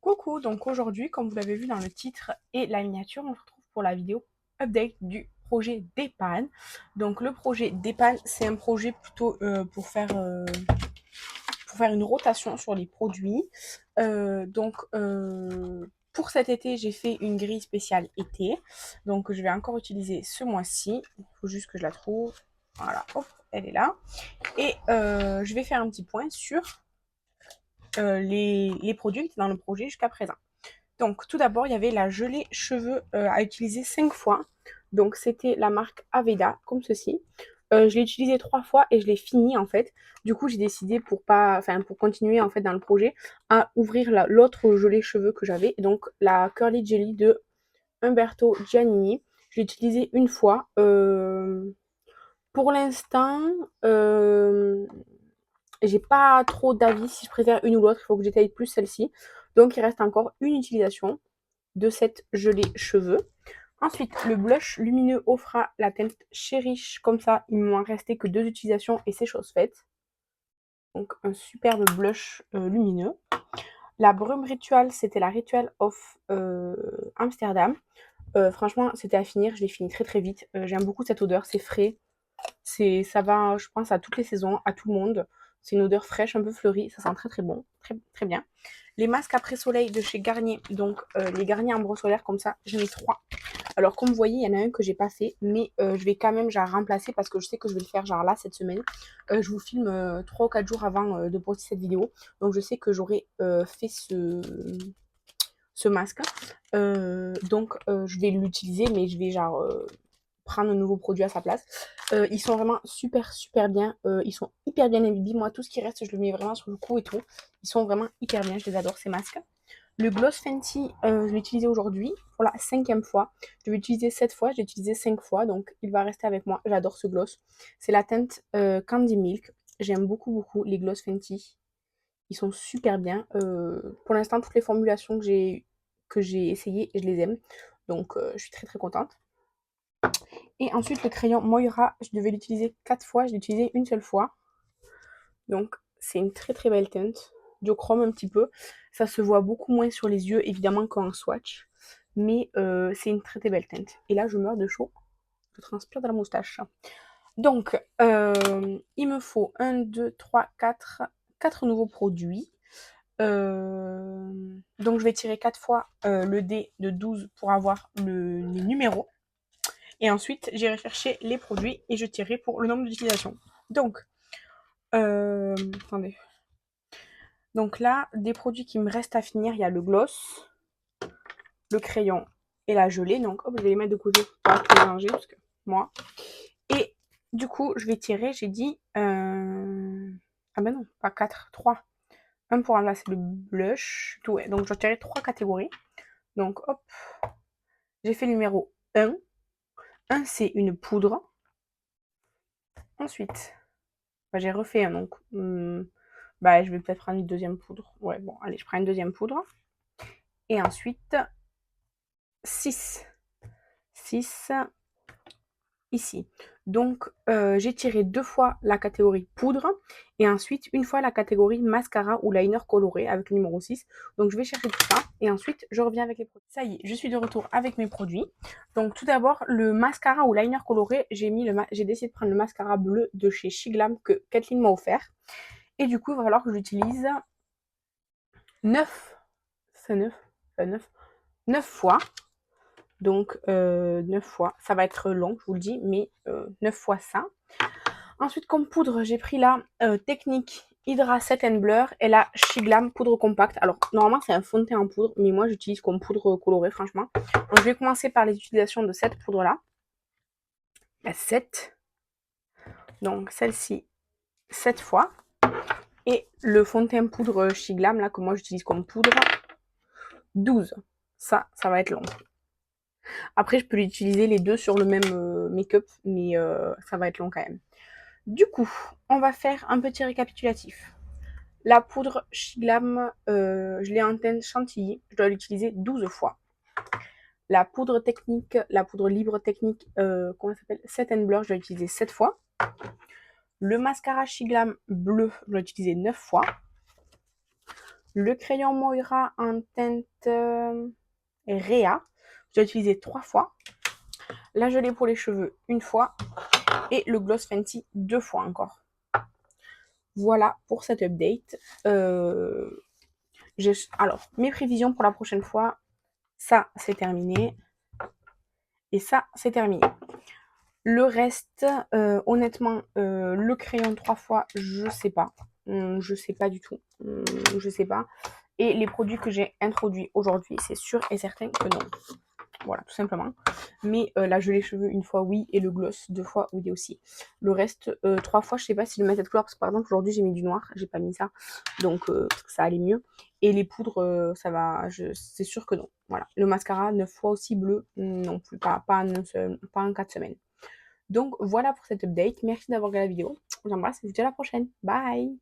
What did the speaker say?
Coucou, donc aujourd'hui, comme vous l'avez vu dans le titre et la miniature, on se retrouve pour la vidéo update du projet d'EPAN. Donc le projet d'EPAN, c'est un projet plutôt pour faire une rotation sur les produits. Pour cet été, j'ai fait une grille spéciale été. Donc je vais encore utiliser ce mois-ci. Il faut juste que je la trouve. Voilà, hop, elle est là. Et je vais faire un petit point sur les produits qui étaient dans le projet jusqu'à présent. Donc, tout d'abord, il y avait la gelée cheveux à utiliser 5 fois. Donc, c'était la marque Aveda, comme ceci. Je l'ai utilisé 3 fois et je l'ai fini en fait. Du coup, j'ai décidé pour continuer en fait dans le projet à ouvrir l'autre gelée cheveux que j'avais. Donc, la Curly Jelly de Umberto Giannini. Je l'ai utilisé une fois. Pour l'instant, j'ai pas trop d'avis si je préfère une ou l'autre. Il faut que j'étaye plus celle-ci. Donc, il reste encore une utilisation de cette gelée cheveux. Ensuite, le blush lumineux Ofra, la teinte Cherish, comme ça, il ne m'en restait que 2 utilisations et c'est chose faite. Donc un superbe blush lumineux. La brume Ritual, c'était la Ritual of Amsterdam. Franchement, c'était à finir, je l'ai fini très très vite. J'aime beaucoup cette odeur, c'est frais. Ça va, je pense, à toutes les saisons, à tout le monde. C'est une odeur fraîche, un peu fleurie, ça sent très très bon, très très bien. Les masques après soleil de chez Garnier, donc les Garnier Ambre Solaire comme ça, j'en ai 3. Alors comme vous voyez, il y en a un que j'ai pas fait, mais je vais quand même genre remplacer parce que je sais que je vais le faire genre là cette semaine. Je vous filme 3 ou 4 jours avant de poster cette vidéo, donc je sais que j'aurai fait ce masque. Je vais l'utiliser, mais je vais genre prendre un nouveau produit à sa place. Ils sont vraiment super super bien. Ils sont hyper bien imbibés. Moi, tout ce qui reste, je le mets vraiment sur le cou et tout. Ils sont vraiment hyper bien. Je les adore ces masques. Le Gloss Fenty, je l'ai utilisé aujourd'hui pour la 5e fois. Je vais l'utiliser 7 fois, j'ai utilisé 5 fois, donc il va rester avec moi. J'adore ce gloss. C'est la teinte Candy Milk. J'aime beaucoup beaucoup les Gloss Fenty. Ils sont super bien. Pour l'instant, toutes les formulations que j'ai essayées, je les aime. Donc je suis très très contente. Et ensuite, le crayon Moira, je devais l'utiliser 4 fois, je l'ai utilisé une seule fois. Donc, c'est une très très belle teinte. Duochrome un petit peu. Ça se voit beaucoup moins sur les yeux, évidemment, qu'en swatch. Mais c'est une très très belle teinte. Et là, je meurs de chaud. Je transpire de la moustache. Donc, il me faut 1, 2, 3, 4 nouveaux produits. Donc, je vais tirer 4 fois le dé de 12 pour avoir les numéros. Et ensuite, j'irai chercher les produits et je tirerai pour le nombre d'utilisations. Donc, attendez. Donc là, des produits qui me restent à finir, il y a le gloss, le crayon et la gelée. Donc hop, je vais les mettre de côté pour pas tout mélanger parce que moi. Et du coup, je vais tirer, j'ai dit... Ah ben non, pas 4, 3. Un pour remplacer le blush. Tout, ouais. Donc je vais tirer 3 catégories. Donc hop, j'ai fait le numéro 1. 1, c'est une poudre. Ensuite, j'ai refait un, donc... je vais peut-être prendre une deuxième poudre. Ouais, bon, allez, je prends une deuxième poudre. Et ensuite, 6. 6 ici. Donc, j'ai tiré 2 fois la catégorie poudre et ensuite une fois la catégorie mascara ou liner coloré avec le numéro 6. Donc, je vais chercher tout ça et ensuite, je reviens avec les produits. Ça y est, je suis de retour avec mes produits. Donc, tout d'abord, le mascara ou liner coloré, j'ai décidé de prendre le mascara bleu de chez Shiglam que Kathleen m'a offert. Et du coup, il va falloir que j'utilise 9, c'est 9, 9, 9 fois. Donc 9 fois, ça va être long, je vous le dis, mais 9 fois ça. Ensuite, comme poudre, j'ai pris la Technique Hydra Set and Blur et la Shiglam poudre compacte. Alors, normalement, c'est un fond de teint en poudre, mais moi, j'utilise comme poudre colorée, franchement. Donc, je vais commencer par les utilisations de cette poudre-là. La 7. Donc, celle-ci, 7 fois. Et le fond de teint poudre Shiglam, là, que moi, j'utilise comme poudre, 12. Ça va être long. Après, je peux utiliser les deux sur le même make-up, mais ça va être long quand même. Du coup, on va faire un petit récapitulatif. La poudre Shiglam, je l'ai en teinte chantilly. Je dois l'utiliser 12 fois. La poudre technique, la poudre libre technique, comment ça s'appelle, Set and Blur, je dois l'utiliser 7 fois. Le mascara Shiglam bleu, je dois l'utiliser 9 fois. Le crayon Moira en teinte Réa, je l'ai utilisé 3 fois. La gelée pour les cheveux, 1 fois. Et le gloss Fenty, 2 fois encore. Voilà pour cette update. Alors, mes prévisions pour la prochaine fois, ça, c'est terminé. Et ça, c'est terminé. Le reste, honnêtement, le crayon 3 fois, je sais pas. Je sais pas du tout. Je sais pas. Et les produits que j'ai introduits aujourd'hui, c'est sûr et certain que non. Voilà, tout simplement. Mais la gelée cheveux, 1 fois, oui. Et le gloss, 2 fois, oui aussi. Le reste, 3 fois, je sais pas si je vais mettre cette couleur. Parce que par exemple, aujourd'hui, j'ai mis du noir. J'ai pas mis ça. Donc, parce que ça allait mieux. Et les poudres, ça va. C'est sûr que non. Voilà. Le mascara, 9 fois aussi bleu. Non plus. Pas en 4 semaines. Donc voilà pour cette update. Merci d'avoir regardé la vidéo. Je vous embrasse et je vous dis à la prochaine. Bye!